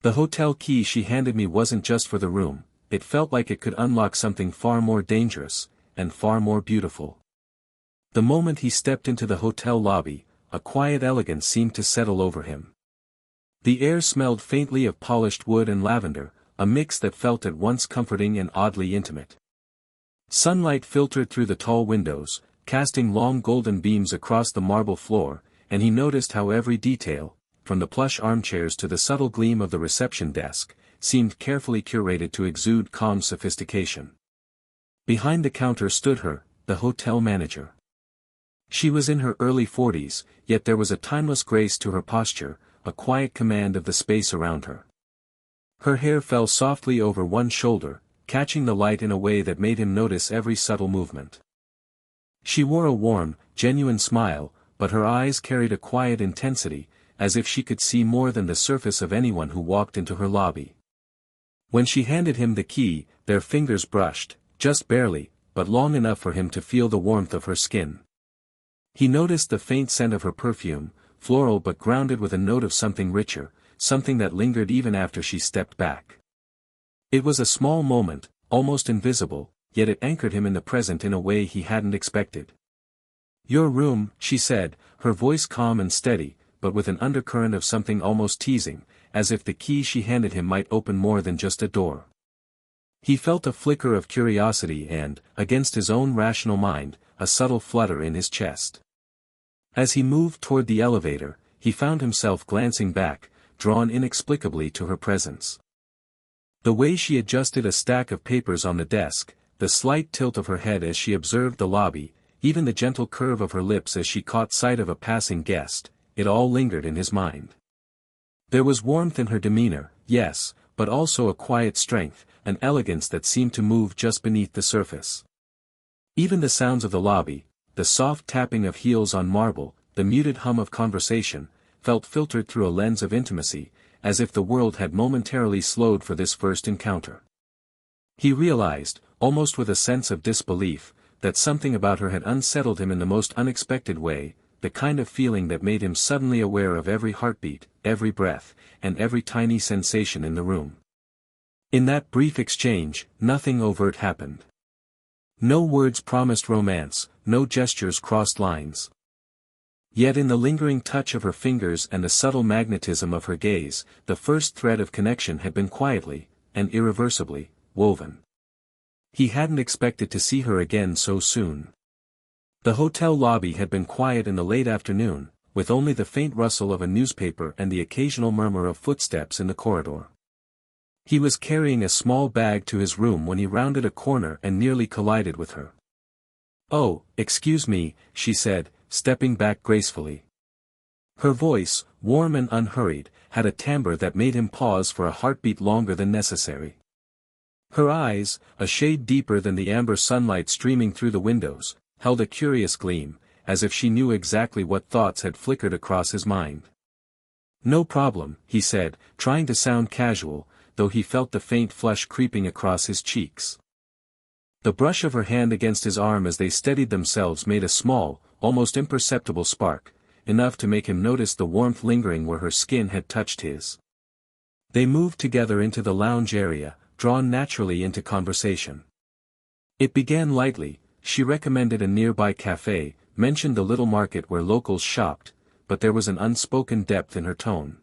The hotel key she handed me wasn't just for the room, it felt like it could unlock something far more dangerous, and far more beautiful. The moment he stepped into the hotel lobby, a quiet elegance seemed to settle over him. The air smelled faintly of polished wood and lavender, a mix that felt at once comforting and oddly intimate. Sunlight filtered through the tall windows, casting long golden beams across the marble floor, and he noticed how every detail, from the plush armchairs to the subtle gleam of the reception desk, seemed carefully curated to exude calm sophistication. Behind the counter stood her, the hotel manager. She was in her early 40s, yet there was a timeless grace to her posture, a quiet command of the space around her. Her hair fell softly over one shoulder, catching the light in a way that made him notice every subtle movement. She wore a warm, genuine smile, but her eyes carried a quiet intensity, as if she could see more than the surface of anyone who walked into her lobby. When she handed him the key, their fingers brushed, just barely, but long enough for him to feel the warmth of her skin. He noticed the faint scent of her perfume, floral but grounded with a note of something richer, something that lingered even after she stepped back. It was a small moment, almost invisible, yet it anchored him in the present in a way he hadn't expected. "Your room," she said, her voice calm and steady, but with an undercurrent of something almost teasing, as if the key she handed him might open more than just a door. He felt a flicker of curiosity and, against his own rational mind, a subtle flutter in his chest. As he moved toward the elevator, he found himself glancing back, drawn inexplicably to her presence. The way she adjusted a stack of papers on the desk, the slight tilt of her head as she observed the lobby, even the gentle curve of her lips as she caught sight of a passing guest, it all lingered in his mind. There was warmth in her demeanor, yes, but also a quiet strength, an elegance that seemed to move just beneath the surface. Even the sounds of the lobby, the soft tapping of heels on marble, the muted hum of conversation, felt filtered through a lens of intimacy, as if the world had momentarily slowed for this first encounter. He realized, almost with a sense of disbelief, that something about her had unsettled him in the most unexpected way, the kind of feeling that made him suddenly aware of every heartbeat, every breath, and every tiny sensation in the room. In that brief exchange, nothing overt happened. No words promised romance, no gestures crossed lines. Yet in the lingering touch of her fingers and the subtle magnetism of her gaze, the first thread of connection had been quietly, and irreversibly, woven. He hadn't expected to see her again so soon. The hotel lobby had been quiet in the late afternoon, with only the faint rustle of a newspaper and the occasional murmur of footsteps in the corridor. He was carrying a small bag to his room when he rounded a corner and nearly collided with her. "Oh, excuse me," she said, stepping back gracefully. Her voice, warm and unhurried, had a timbre that made him pause for a heartbeat longer than necessary. Her eyes, a shade deeper than the amber sunlight streaming through the windows, held a curious gleam, as if she knew exactly what thoughts had flickered across his mind. "No problem," he said, trying to sound casual, though he felt the faint flush creeping across his cheeks. The brush of her hand against his arm as they steadied themselves made a small, almost imperceptible spark, enough to make him notice the warmth lingering where her skin had touched his. They moved together into the lounge area, drawn naturally into conversation. It began lightly. She recommended a nearby cafe, mentioned the little market where locals shopped, but there was an unspoken depth in her tone.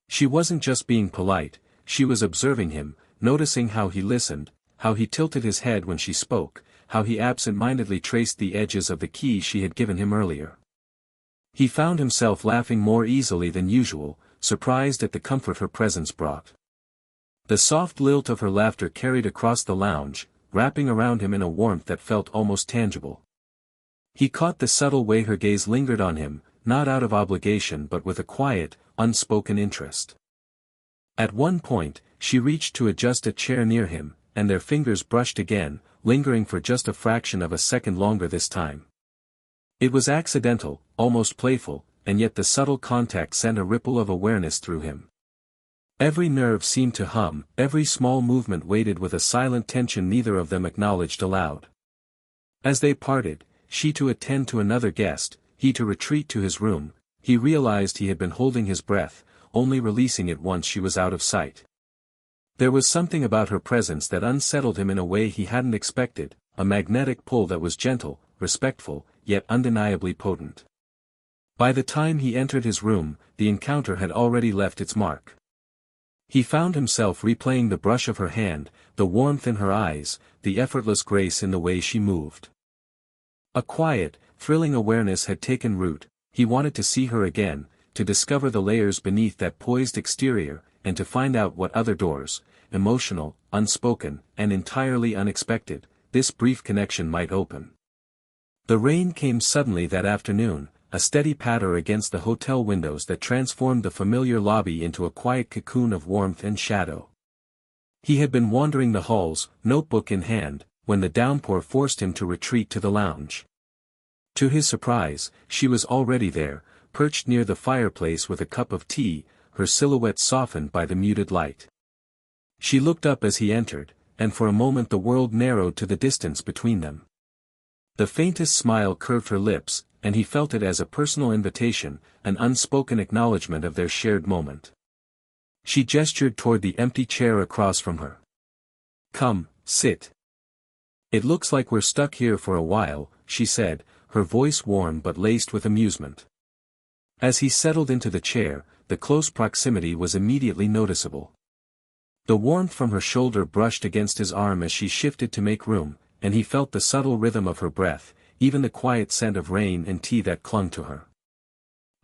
She wasn't just being polite, she was observing him, noticing how he listened, how he tilted his head when she spoke, how he absent-mindedly traced the edges of the key she had given him earlier. He found himself laughing more easily than usual, surprised at the comfort her presence brought. The soft lilt of her laughter carried across the lounge, wrapping around him in a warmth that felt almost tangible. He caught the subtle way her gaze lingered on him, not out of obligation but with a quiet, unspoken interest. At one point, she reached to adjust a chair near him, and their fingers brushed again, lingering for just a fraction of a second longer this time. It was accidental, almost playful, and yet the subtle contact sent a ripple of awareness through him. Every nerve seemed to hum, every small movement weighted with a silent tension neither of them acknowledged aloud. As they parted, she to attend to another guest, he to retreat to his room, he realized he had been holding his breath, only releasing it once she was out of sight. There was something about her presence that unsettled him in a way he hadn't expected, a magnetic pull that was gentle, respectful, yet undeniably potent. By the time he entered his room, the encounter had already left its mark. He found himself replaying the brush of her hand, the warmth in her eyes, the effortless grace in the way she moved. A quiet, thrilling awareness had taken root. He wanted to see her again, to discover the layers beneath that poised exterior, and to find out what other doors, emotional, unspoken, and entirely unexpected, this brief connection might open. The rain came suddenly that afternoon, a steady patter against the hotel windows that transformed the familiar lobby into a quiet cocoon of warmth and shadow. He had been wandering the halls, notebook in hand, when the downpour forced him to retreat to the lounge. To his surprise, she was already there, perched near the fireplace with a cup of tea, her silhouette softened by the muted light. She looked up as he entered, and for a moment the world narrowed to the distance between them. The faintest smile curved her lips, and he felt it as a personal invitation, an unspoken acknowledgement of their shared moment. She gestured toward the empty chair across from her. "Come, sit. It looks like we're stuck here for a while," she said, her voice warm but laced with amusement. As he settled into the chair, the close proximity was immediately noticeable. The warmth from her shoulder brushed against his arm as she shifted to make room, and he felt the subtle rhythm of her breath, even the quiet scent of rain and tea that clung to her.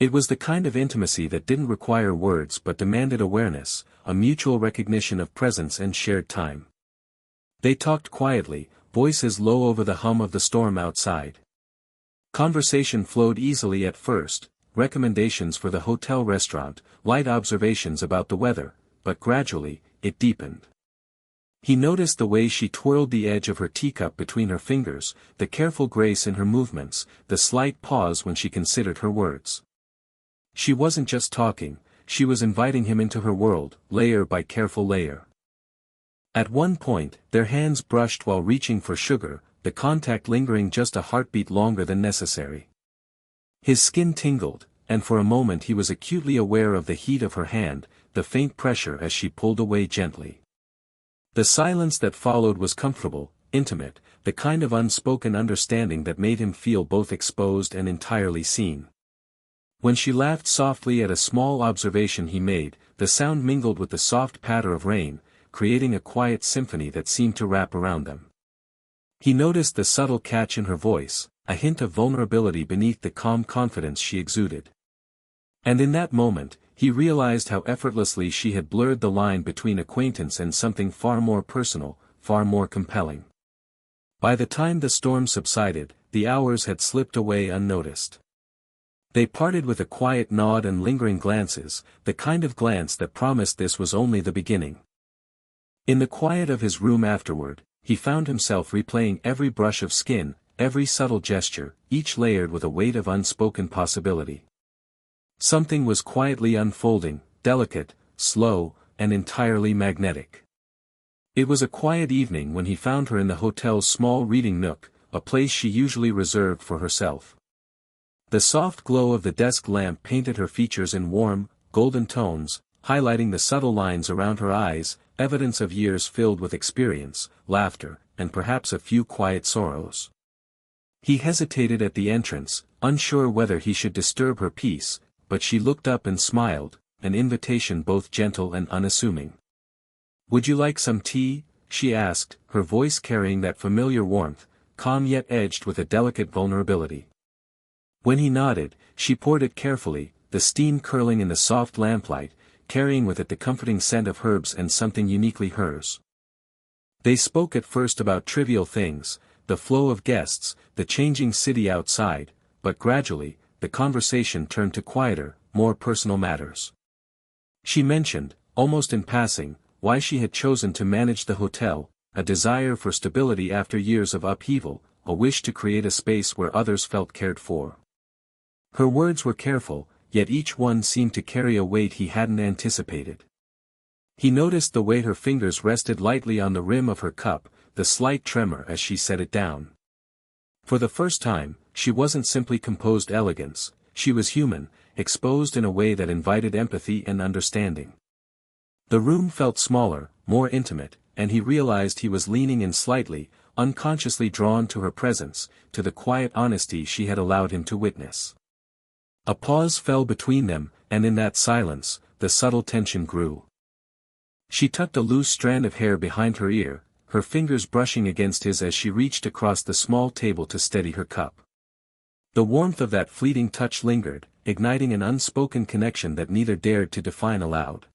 It was the kind of intimacy that didn't require words but demanded awareness, a mutual recognition of presence and shared time. They talked quietly, voices low over the hum of the storm outside. Conversation flowed easily at first, recommendations for the hotel restaurant, light observations about the weather, but gradually, it deepened. He noticed the way she twirled the edge of her teacup between her fingers, the careful grace in her movements, the slight pause when she considered her words. She wasn't just talking, she was inviting him into her world, layer by careful layer. At one point, their hands brushed while reaching for sugar, the contact lingering just a heartbeat longer than necessary. His skin tingled, and for a moment he was acutely aware of the heat of her hand, the faint pressure as she pulled away gently. The silence that followed was comfortable, intimate, the kind of unspoken understanding that made him feel both exposed and entirely seen. When she laughed softly at a small observation he made, the sound mingled with the soft patter of rain, creating a quiet symphony that seemed to wrap around them. He noticed the subtle catch in her voice, a hint of vulnerability beneath the calm confidence she exuded. And in that moment, he realized how effortlessly she had blurred the line between acquaintance and something far more personal, far more compelling. By the time the storm subsided, the hours had slipped away unnoticed. They parted with a quiet nod and lingering glances, the kind of glance that promised this was only the beginning. In the quiet of his room afterward, he found himself replaying every brush of skin, every subtle gesture, each layered with a weight of unspoken possibility. Something was quietly unfolding, delicate, slow, and entirely magnetic. It was a quiet evening when he found her in the hotel's small reading nook, a place she usually reserved for herself. The soft glow of the desk lamp painted her features in warm, golden tones, highlighting the subtle lines around her eyes, evidence of years filled with experience, laughter, and perhaps a few quiet sorrows. He hesitated at the entrance, unsure whether he should disturb her peace, but she looked up and smiled, an invitation both gentle and unassuming. "Would you like some tea?" she asked, her voice carrying that familiar warmth, calm yet edged with a delicate vulnerability. When he nodded, she poured it carefully, the steam curling in the soft lamplight, carrying with it the comforting scent of herbs and something uniquely hers. They spoke at first about trivial things, the flow of guests, the changing city outside, but gradually, the conversation turned to quieter, more personal matters. She mentioned, almost in passing, why she had chosen to manage the hotel, a desire for stability after years of upheaval, a wish to create a space where others felt cared for. Her words were careful, yet each one seemed to carry a weight he hadn't anticipated. He noticed the way her fingers rested lightly on the rim of her cup, the slight tremor as she set it down. For the first time, she wasn't simply composed elegance, she was human, exposed in a way that invited empathy and understanding. The room felt smaller, more intimate, and he realized he was leaning in slightly, unconsciously drawn to her presence, to the quiet honesty she had allowed him to witness. A pause fell between them, and in that silence, the subtle tension grew. She tucked a loose strand of hair behind her ear, her fingers brushing against his as she reached across the small table to steady her cup. The warmth of that fleeting touch lingered, igniting an unspoken connection that neither dared to define aloud.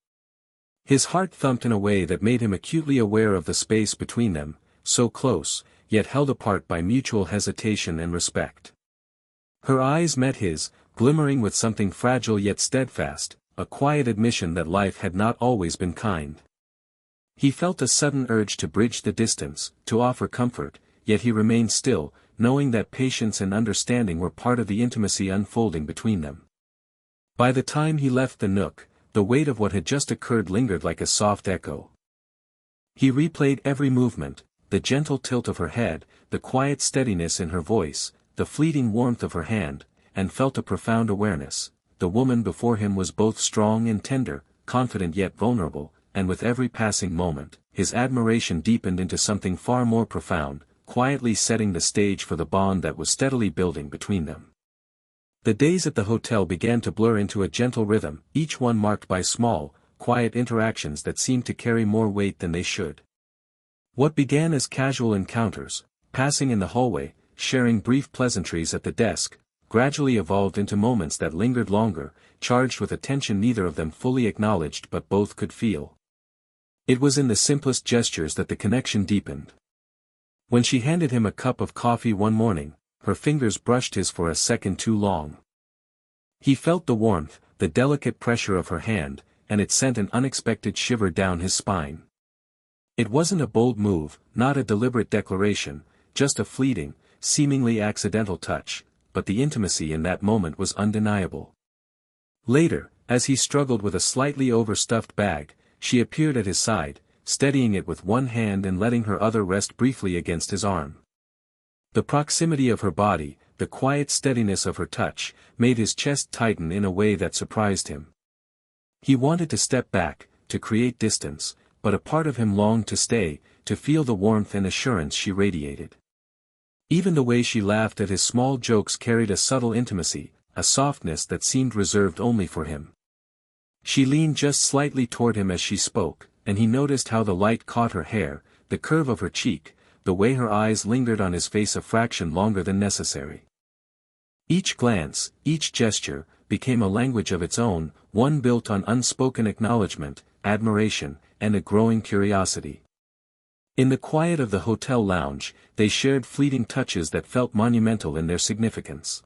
His heart thumped in a way that made him acutely aware of the space between them, so close, yet held apart by mutual hesitation and respect. Her eyes met his, glimmering with something fragile yet steadfast, a quiet admission that life had not always been kind. He felt a sudden urge to bridge the distance, to offer comfort, yet he remained still, knowing that patience and understanding were part of the intimacy unfolding between them. By the time he left the nook, the weight of what had just occurred lingered like a soft echo. He replayed every movement, the gentle tilt of her head, the quiet steadiness in her voice, the fleeting warmth of her hand, and felt a profound awareness. The woman before him was both strong and tender, confident yet vulnerable, and with every passing moment, his admiration deepened into something far more profound, quietly setting the stage for the bond that was steadily building between them. The days at the hotel began to blur into a gentle rhythm, each one marked by small, quiet interactions that seemed to carry more weight than they should. What began as casual encounters, passing in the hallway, sharing brief pleasantries at the desk, gradually evolved into moments that lingered longer, charged with a tension neither of them fully acknowledged but both could feel. It was in the simplest gestures that the connection deepened. When she handed him a cup of coffee one morning, her fingers brushed his for a second too long. He felt the warmth, the delicate pressure of her hand, and it sent an unexpected shiver down his spine. It wasn't a bold move, not a deliberate declaration, just a fleeting, seemingly accidental touch, but the intimacy in that moment was undeniable. Later, as he struggled with a slightly overstuffed bag, she appeared at his side, steadying it with one hand and letting her other rest briefly against his arm. The proximity of her body, the quiet steadiness of her touch, made his chest tighten in a way that surprised him. He wanted to step back, to create distance, but a part of him longed to stay, to feel the warmth and assurance she radiated. Even the way she laughed at his small jokes carried a subtle intimacy, a softness that seemed reserved only for him. She leaned just slightly toward him as she spoke, and he noticed how the light caught her hair, the curve of her cheek, the way her eyes lingered on his face a fraction longer than necessary. Each glance, each gesture, became a language of its own, one built on unspoken acknowledgement, admiration, and a growing curiosity. In the quiet of the hotel lounge, they shared fleeting touches that felt monumental in their significance.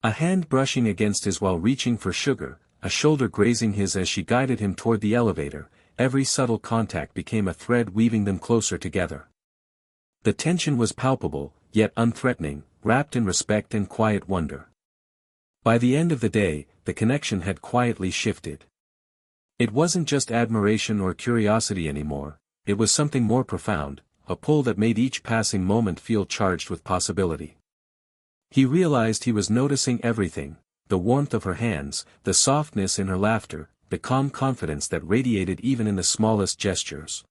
A hand brushing against his while reaching for sugar, a shoulder grazing his as she guided him toward the elevator, every subtle contact became a thread weaving them closer together. The tension was palpable, yet unthreatening, wrapped in respect and quiet wonder. By the end of the day, the connection had quietly shifted. It wasn't just admiration or curiosity anymore, it was something more profound, a pull that made each passing moment feel charged with possibility. He realized he was noticing everything, the warmth of her hands, the softness in her laughter, the calm confidence that radiated even in the smallest gestures.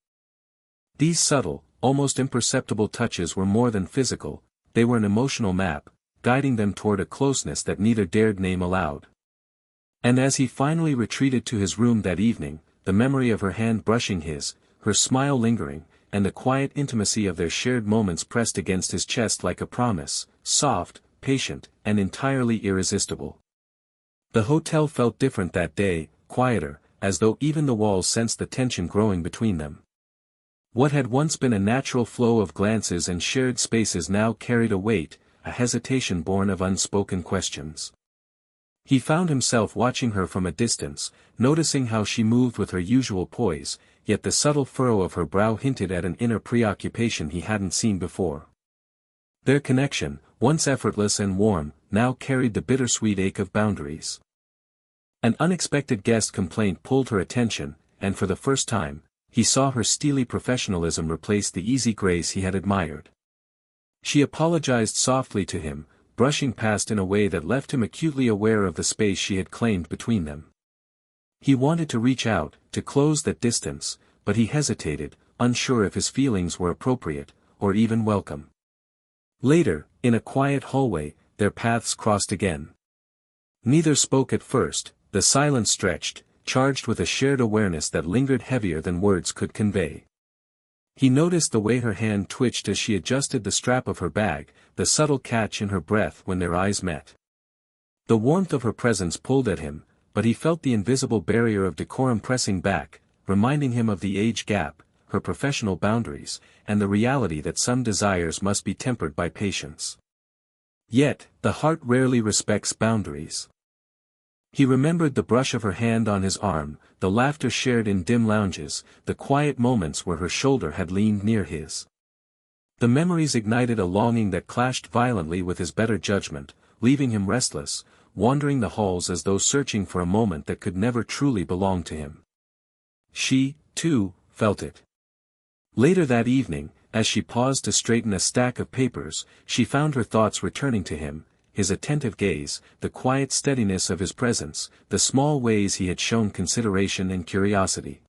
These subtle, almost imperceptible touches were more than physical, they were an emotional map, guiding them toward a closeness that neither dared name aloud. And as he finally retreated to his room that evening, the memory of her hand brushing his, her smile lingering, and the quiet intimacy of their shared moments pressed against his chest like a promise, soft, patient, and entirely irresistible. The hotel felt different that day, quieter, as though even the walls sensed the tension growing between them. What had once been a natural flow of glances and shared spaces now carried a weight, a hesitation born of unspoken questions. He found himself watching her from a distance, noticing how she moved with her usual poise, yet the subtle furrow of her brow hinted at an inner preoccupation he hadn't seen before. Their connection, once effortless and warm, now carried the bittersweet ache of boundaries. An unexpected guest complaint pulled her attention, and for the first time, he saw her steely professionalism replace the easy grace he had admired. She apologized softly to him, brushing past in a way that left him acutely aware of the space she had claimed between them. He wanted to reach out, to close that distance, but he hesitated, unsure if his feelings were appropriate, or even welcome. Later, in a quiet hallway, their paths crossed again. Neither spoke at first, the silence stretched, charged with a shared awareness that lingered heavier than words could convey. He noticed the way her hand twitched as she adjusted the strap of her bag, the subtle catch in her breath when their eyes met. The warmth of her presence pulled at him, but he felt the invisible barrier of decorum pressing back, reminding him of the age gap, her professional boundaries, and the reality that some desires must be tempered by patience. Yet, the heart rarely respects boundaries. He remembered the brush of her hand on his arm, the laughter shared in dim lounges, the quiet moments where her shoulder had leaned near his. The memories ignited a longing that clashed violently with his better judgment, leaving him restless, wandering the halls as though searching for a moment that could never truly belong to him. She, too, felt it. Later that evening, as she paused to straighten a stack of papers, she found her thoughts returning to him, his attentive gaze, the quiet steadiness of his presence, the small ways he had shown consideration and curiosity.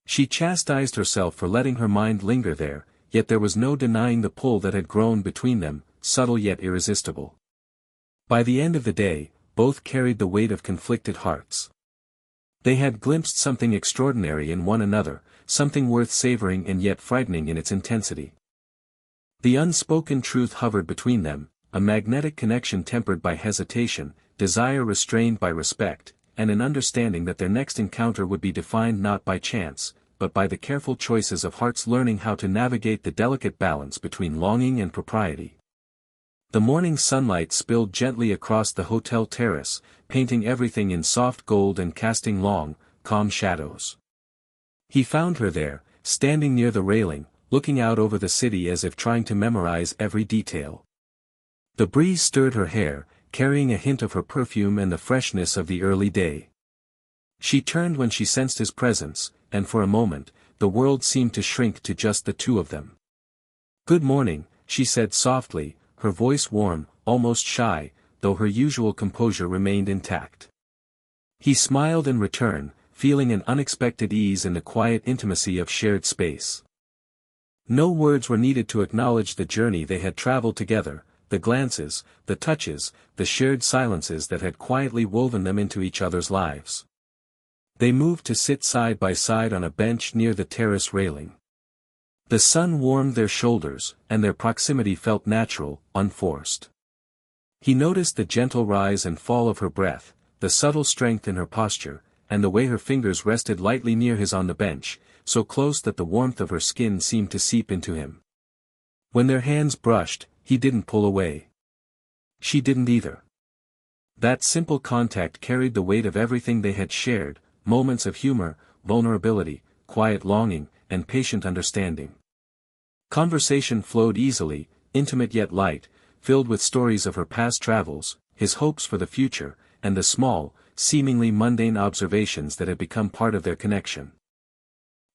She chastised herself for letting her mind linger there, yet there was no denying the pull that had grown between them, subtle yet irresistible. By the end of the day, both carried the weight of conflicted hearts. They had glimpsed something extraordinary in one another, something worth savoring and yet frightening in its intensity. The unspoken truth hovered between them, a magnetic connection tempered by hesitation, desire restrained by respect, and an understanding that their next encounter would be defined not by chance, but by the careful choices of hearts learning how to navigate the delicate balance between longing and propriety. The morning sunlight spilled gently across the hotel terrace, painting everything in soft gold and casting long, calm shadows. He found her there, standing near the railing, looking out over the city as if trying to memorize every detail. The breeze stirred her hair, carrying a hint of her perfume and the freshness of the early day. She turned when she sensed his presence, and for a moment, the world seemed to shrink to just the two of them. "Good morning," she said softly, her voice warm, almost shy, though her usual composure remained intact. He smiled in return, feeling an unexpected ease in the quiet intimacy of shared space. No words were needed to acknowledge the journey they had traveled together, the glances, the touches, the shared silences that had quietly woven them into each other's lives. They moved to sit side by side on a bench near the terrace railing. The sun warmed their shoulders, and their proximity felt natural, unforced. He noticed the gentle rise and fall of her breath, the subtle strength in her posture, and the way her fingers rested lightly near his on the bench, so close that the warmth of her skin seemed to seep into him. When their hands brushed, he didn't pull away. She didn't either. That simple contact carried the weight of everything they had shared, moments of humor, vulnerability, quiet longing, and patient understanding. Conversation flowed easily, intimate yet light, filled with stories of her past travels, his hopes for the future, and the small, seemingly mundane observations that had become part of their connection.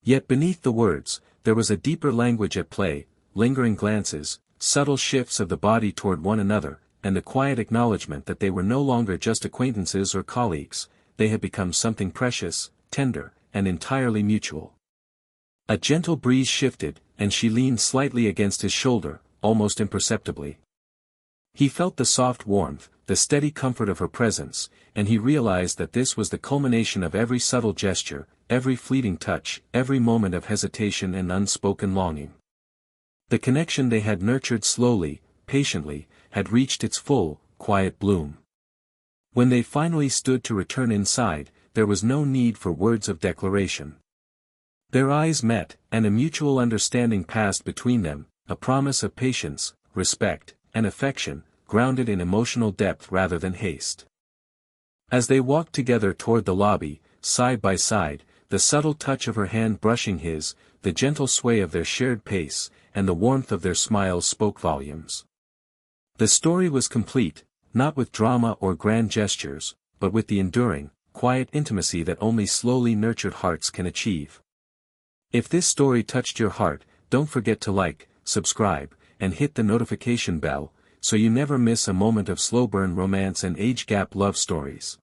Yet beneath the words, there was a deeper language at play, lingering glances, subtle shifts of the body toward one another, and the quiet acknowledgement that they were no longer just acquaintances or colleagues, they had become something precious, tender, and entirely mutual. A gentle breeze shifted, and she leaned slightly against his shoulder, almost imperceptibly. He felt the soft warmth, the steady comfort of her presence, and he realized that this was the culmination of every subtle gesture, every fleeting touch, every moment of hesitation and unspoken longing. The connection they had nurtured slowly, patiently, had reached its full, quiet bloom. When they finally stood to return inside, there was no need for words of declaration. Their eyes met, and a mutual understanding passed between them, a promise of patience, respect, and affection, grounded in emotional depth rather than haste. As they walked together toward the lobby, side by side, the subtle touch of her hand brushing his, the gentle sway of their shared pace, and the warmth of their smiles spoke volumes. The story was complete, not with drama or grand gestures, but with the enduring, quiet intimacy that only slowly nurtured hearts can achieve. If this story touched your heart, don't forget to like, subscribe, and hit the notification bell, so you never miss a moment of slow burn romance and age gap love stories.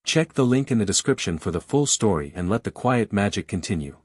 Check the link in the description for the full story and let the quiet magic continue.